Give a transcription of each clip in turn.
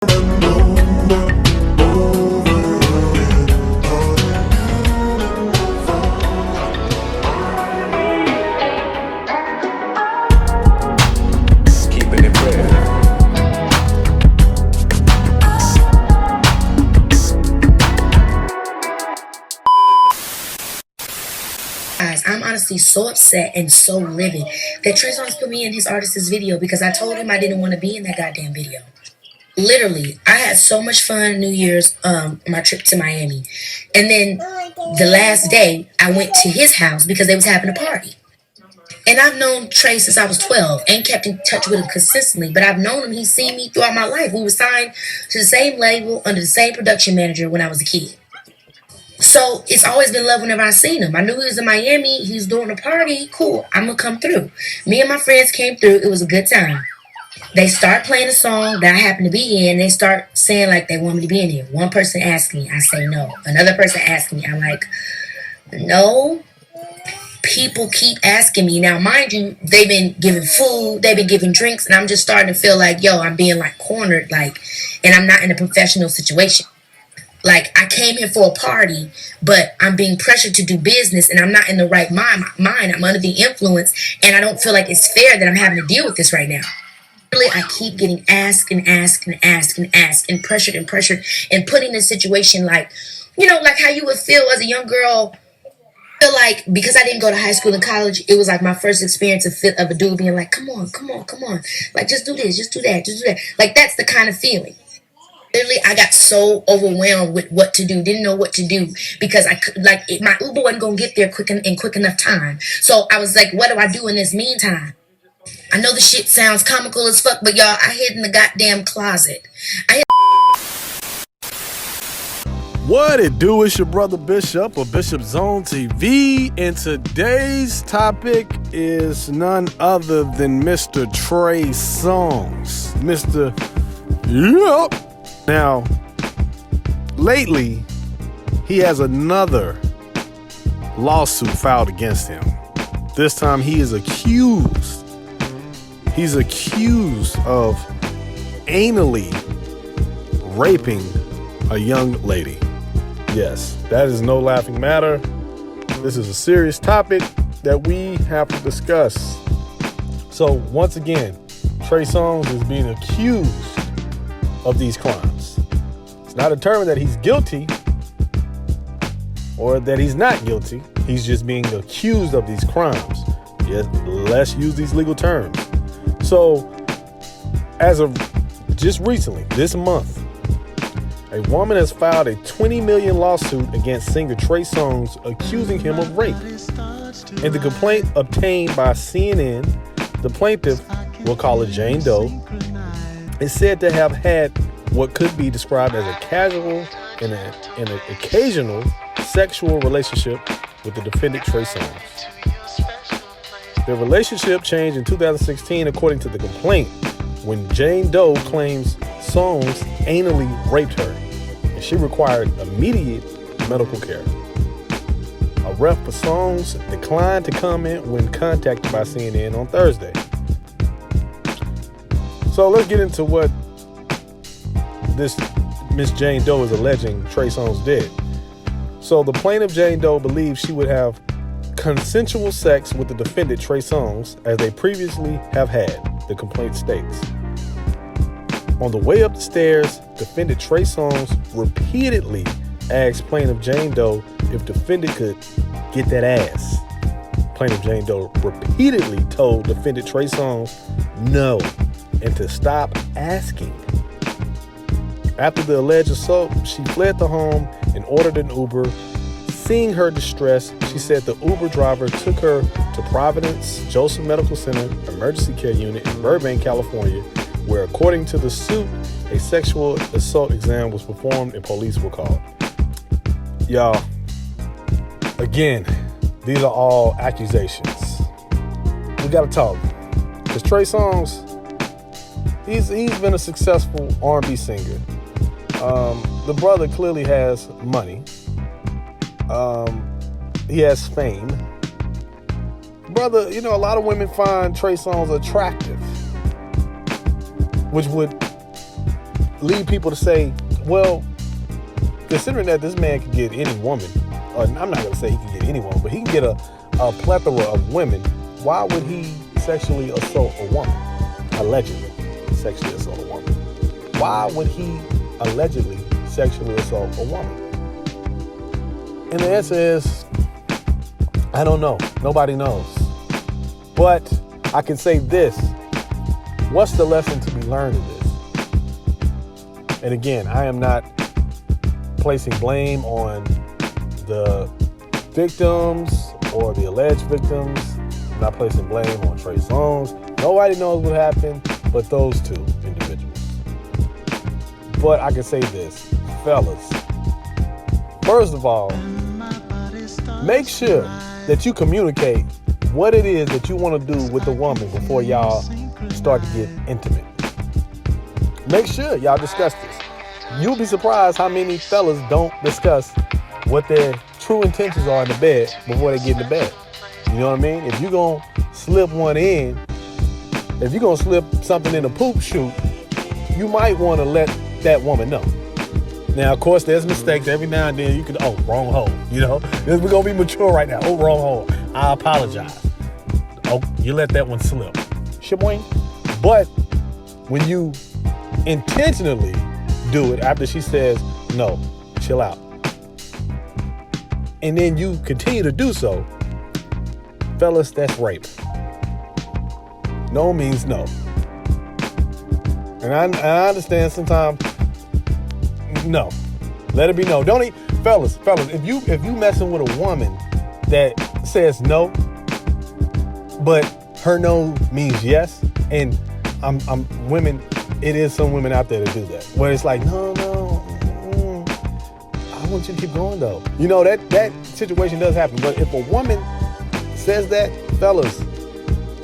Guys, I'm honestly so upset and so livid that Trey Songz put me in his artist's video because I told him I didn't want to be in that goddamn video. Literally, I had so much fun New Year's, my trip to Miami. And then the last day, I went to his house because they was having a party. And I've known Trey since I was 12 and kept in touch with him consistently. But I've known him, he's seen me throughout my life. We were signed to the same label under the same production manager when I was a kid. So it's always been love whenever I seen him. I knew he was in Miami. He was doing a party. Cool. I'm going to come through. Me and my friends came through. It was a good time. They start playing a song that I happen to be in. They start saying like they want me to be in here. One person asks me. I say no. Another person asks me. I'm like, no. People keep asking me. Now, mind you, they've been giving food. They've been giving drinks. And I'm just starting to feel like, yo, I'm being like cornered. Like, and I'm not in a professional situation. Like, I came here for a party, but I'm being pressured to do business, and I'm not in the right mind. I'm under the influence, and I don't feel like it's fair that I'm having to deal with this right now. Really, I keep getting asked and pressured and put in a situation like, you know, like how you would feel as a young girl. Feel like because I didn't go to high school and college, it was like my first experience of a dude being like, come on. Like, just do this, just do that. Like, that's the kind of feeling. Literally, I got so overwhelmed with what to do, didn't know what to do because my Uber wasn't going to get there quick enough time. So I was like, what do I do in this meantime? I know the shit sounds comical as fuck, but y'all, I hid in the goddamn closet. What it do? It's your brother Bishop or Bishop Zone TV, and today's topic is none other than Mr. Trey Songz. Mr. Yup. Now, lately, he has another lawsuit filed against him. This time he is accused. He's accused of anally raping a young lady. Yes, that is no laughing matter. This is a serious topic that we have to discuss. So once again, Trey Songz is being accused of these crimes. It's not determined that he's guilty or that he's not guilty. He's just being accused of these crimes. Yes, let's use these legal terms. So, as of just recently, this month, a woman has filed a $20 million lawsuit against singer Trey Songz, accusing him of rape. In the complaint obtained by CNN, the plaintiff, we'll call her Jane Doe, is said to have had what could be described as a casual and an occasional sexual relationship with the defendant Trey Songz. Their relationship changed in 2016 according to the complaint, when Jane Doe claims Songz anally raped her and she required immediate medical care. A rep for Songz declined to comment when contacted by CNN on Thursday. So let's get into what this Miss Jane Doe is alleging Trey Songz did. So the plaintiff Jane Doe believes she would have consensual sex with the defendant Trey Songz as they previously have had, the complaint states. On the way up the stairs, defendant Trey Songz repeatedly asked plaintiff Jane Doe if defendant could get that ass. Plaintiff Jane Doe repeatedly told defendant Trey Songz no and to stop asking. After the alleged assault, she fled the home and ordered an Uber. Seeing her distress, she said the Uber driver took her to Providence Joseph Medical Center Emergency Care Unit in Burbank, California, where, according to the suit, a sexual assault exam was performed and police were called. Y'all, again, these are all accusations. We gotta talk. Because Trey Songz, he's been a successful R&B singer. The brother clearly has money. He has fame. Brother, you know, a lot of women find Trey Songz attractive, which would lead people to say, well, considering that this man can get any woman, or I'm not going to say he can get any woman, but he can get a plethora of women, why would he sexually assault a woman? Allegedly sexually assault a woman. Why would he allegedly sexually assault a woman? And the answer is, I don't know. Nobody knows. But I can say this. What's the lesson to be learned in this? And again, I am not placing blame on the victims or the alleged victims. I'm not placing blame on Trey Songz. Nobody knows what happened but those two individuals. But I can say this, fellas. First of all, make sure that you communicate what it is that you want to do with the woman before y'all start to get intimate. Make sure y'all discuss this. You'll be surprised how many fellas don't discuss what their true intentions are in the bed before they get in the bed. You know what I mean? If you're going to slip one in, if you're going to slip something in a poop chute, you might want to let that woman know. Now, of course, there's mistakes. Every now and then you can, wrong hole. You know, we're going to be mature right now. Wrong hole. I apologize. You let that one slip. Shaboing. But when you intentionally do it after she says, no, chill out, and then you continue to do so, fellas, that's rape. No means no. And I understand sometimes, no. Let it be no. Don't fellas, if you messing with a woman that says no, but her no means yes, and I'm women, it is some women out there that do that, where it's like, no, I want you to keep going though. You know, that situation does happen. But if a woman says that, fellas,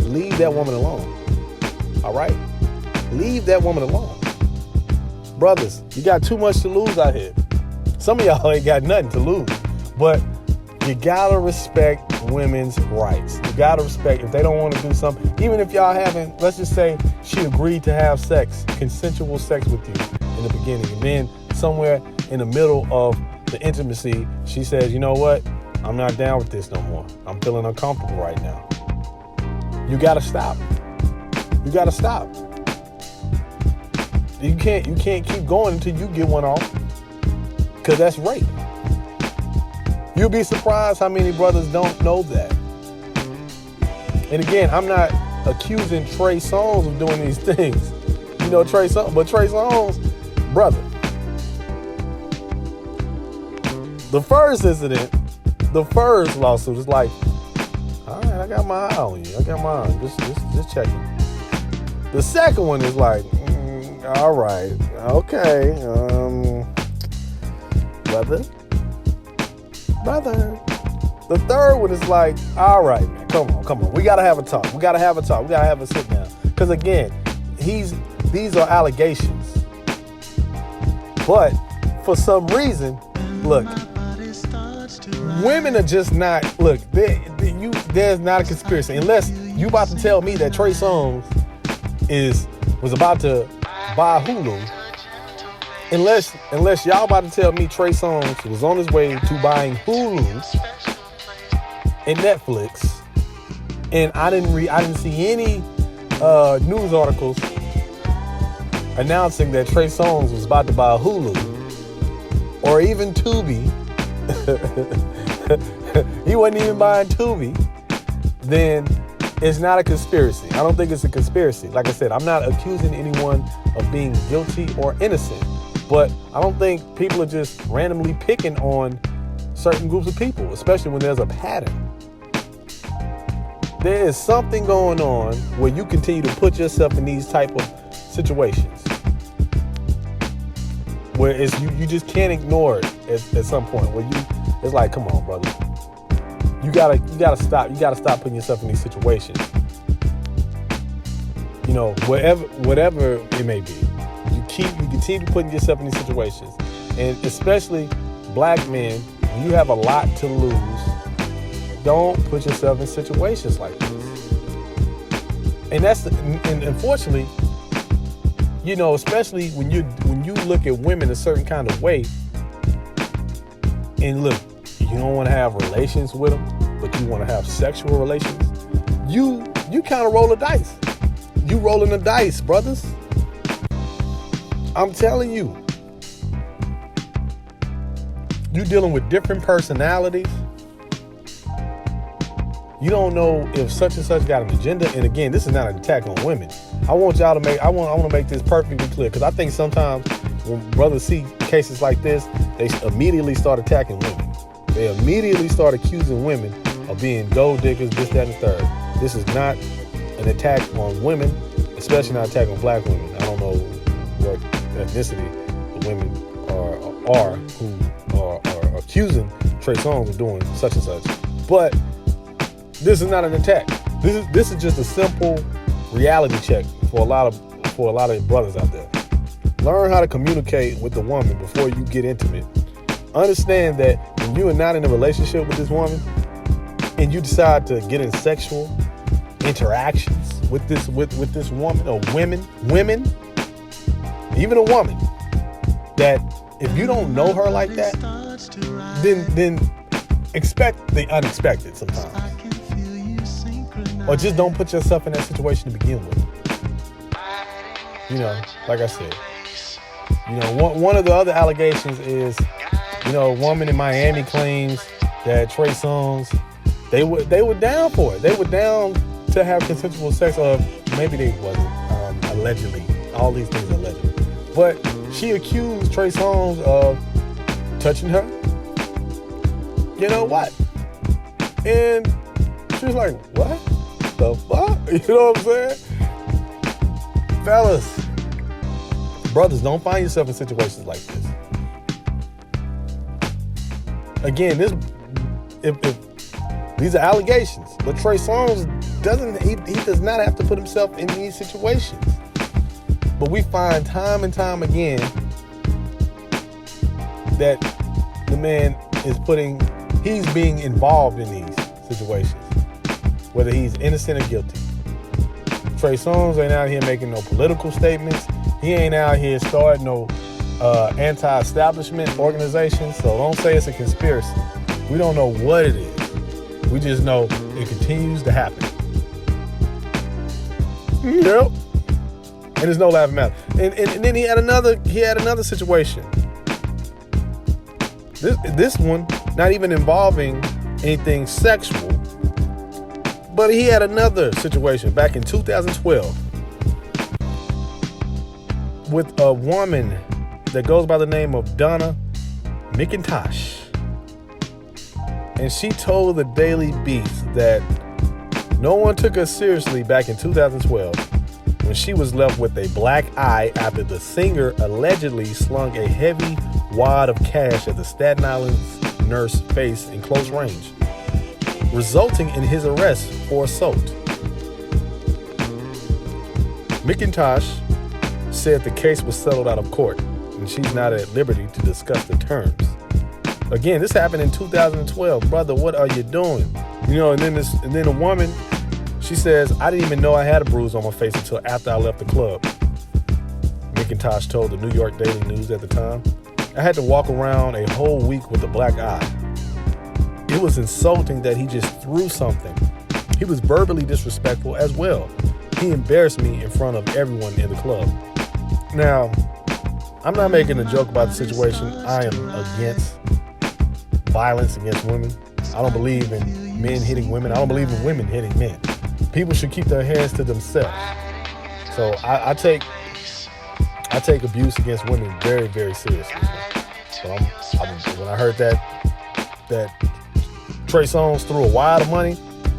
leave that woman alone. All right? Leave that woman alone. Brothers, you got too much to lose out here. Some of y'all ain't got nothing to lose. But you gotta respect women's rights. You gotta respect if they don't want to do something. Even if y'all haven't, let's just say she agreed to have sex, consensual sex with you in the beginning. And then somewhere in the middle of the intimacy, she says, you know what? I'm not down with this no more. I'm feeling uncomfortable right now. You gotta stop. You gotta stop. You can't keep going until you get one off, because that's rape. You'll be surprised how many brothers don't know that. And again, I'm not accusing Trey Songz of doing these things. You know, Trey Songz, brother. The first incident, the first lawsuit is like, all right, I got my eye on you. I got mine. Just checking. The second one is like, all right, okay, brother. The third one is like, all right, man, come on. We gotta have a talk. We gotta have a sit down. Because again, these are allegations. But for some reason, look, women are just not, there's not a conspiracy. Unless you about to tell me that Trey Songz was about to buy Hulu. Unless y'all about to tell me Trey Songz was on his way to buying Hulu and Netflix, and I didn't see any news articles announcing that Trey Songz was about to buy Hulu or even Tubi. He wasn't even buying Tubi. Then it's not a conspiracy. I don't think it's a conspiracy. Like I said, I'm not accusing anyone of being guilty or innocent. But I don't think people are just randomly picking on certain groups of people, especially when there's a pattern. There is something going on where you continue to put yourself in these type of situations where it's you just can't ignore it at some point where it's like, come on, brother. You gotta stop. You gotta stop putting yourself in these situations. You know, whatever it may be. You continue putting yourself in these situations. And especially black men, when you have a lot to lose, don't put yourself in situations like this. And unfortunately, especially when you look at women a certain kind of way, and look, you don't want to have relations with them, but you want to have sexual relations. You kind of roll the dice. You rolling the dice, brothers. I'm telling you. You dealing with different personalities. You don't know if such and such got an agenda. And again, this is not an attack on women. I want to make this perfectly clear, because I think sometimes when brothers see cases like this, they immediately start attacking women. They immediately start accusing women of being gold diggers, this, that, and the third. This is not an attack on women, especially not an attack on black women. I don't know what ethnicity the women are who are accusing Trey Songz of doing such and such. But this is not an attack. This is just a simple reality check for a lot of brothers out there. Learn how to communicate with the woman before you get intimate. Understand that when you are not in a relationship with this woman and you decide to get in sexual interactions with this woman or women, even a woman, that if you don't know her like that, then expect the unexpected sometimes. Or just don't put yourself in that situation to begin with. Like I said, one of the other allegations is, a woman in Miami claims that Trey Songz, they were down for it. They were down to have consensual sex, or maybe they wasn't, allegedly. All these things allegedly. But she accused Trey Songz of touching her. You know what? And she was like, what the fuck? You know what I'm saying? Fellas, brothers, don't find yourself in situations like this. Again, if these are allegations, but Trey Songz he does not have to put himself in these situations. But we find time and time again that the man he's being involved in these situations, whether he's innocent or guilty. Trey Songz ain't out here making no political statements. He ain't out here starting no anti-establishment organizations. So don't say it's a conspiracy. We don't know what it is. We just know it continues to happen. Yep. And there's no laughing matter. And then he had another situation. This one not even involving anything sexual, but he had another situation back in 2012 with a woman that goes by the name of Donna McIntosh. And she told the Daily Beast that no one took her seriously back in 2012 when she was left with a black eye after the singer allegedly slung a heavy wad of cash at the Staten Island nurse face in close range, resulting in his arrest for assault. McIntosh said the case was settled out of court and she's not at liberty to discuss the terms. Again, this happened in 2012. Brother, what are you doing? And then a woman, she says, I didn't even know I had a bruise on my face until after I left the club. McIntosh told the New York Daily News at the time, I had to walk around a whole week with a black eye. It was insulting that he just threw something. He was verbally disrespectful as well. He embarrassed me in front of everyone in the club. Now, I'm not making a joke about the situation. I am against violence against women. I don't believe in men hitting women. I don't believe in women hitting men. People should keep their hands to themselves. So I take abuse against women very, very seriously. So when I heard that Trey Songz threw a wad of money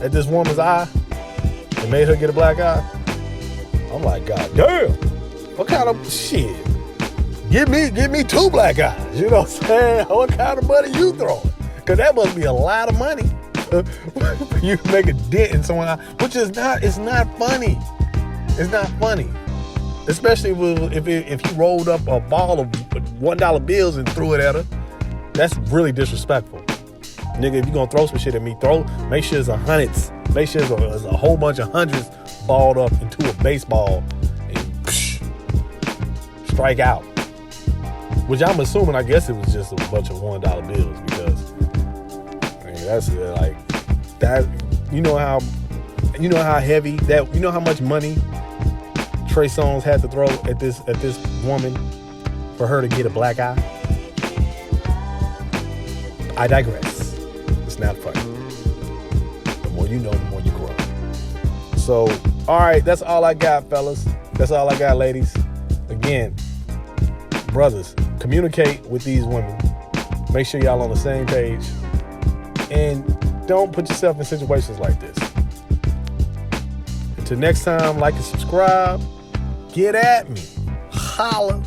at this woman's eye and made her get a black eye, I'm like, God damn, what kind of shit? Give me two black eyes. You know what I'm saying? What kind of money you throwing? Because that must be a lot of money. You make a dent in someone's eye, which is not. It's not funny. It's not funny. Especially if you rolled up a ball of $1 bills and threw it at her. That's really disrespectful. Nigga, if you gonna throw some shit at me, make sure it's a hundreds. Make sure it's a whole bunch of hundreds balled up into a baseball. And strike out. Which I'm assuming, I guess it was just a bunch of $1 bills, because I mean, that's like that. You know how heavy that. You know how much money Trey Songz had to throw at this woman for her to get a black eye. I digress. It's not funny. The more you know, the more you grow. So, all right, that's all I got, fellas. That's all I got, ladies. Again, brothers, communicate with these women. Make sure y'all on the same page. And don't put yourself in situations like this. Until next time, like and subscribe. Get at me. Holla.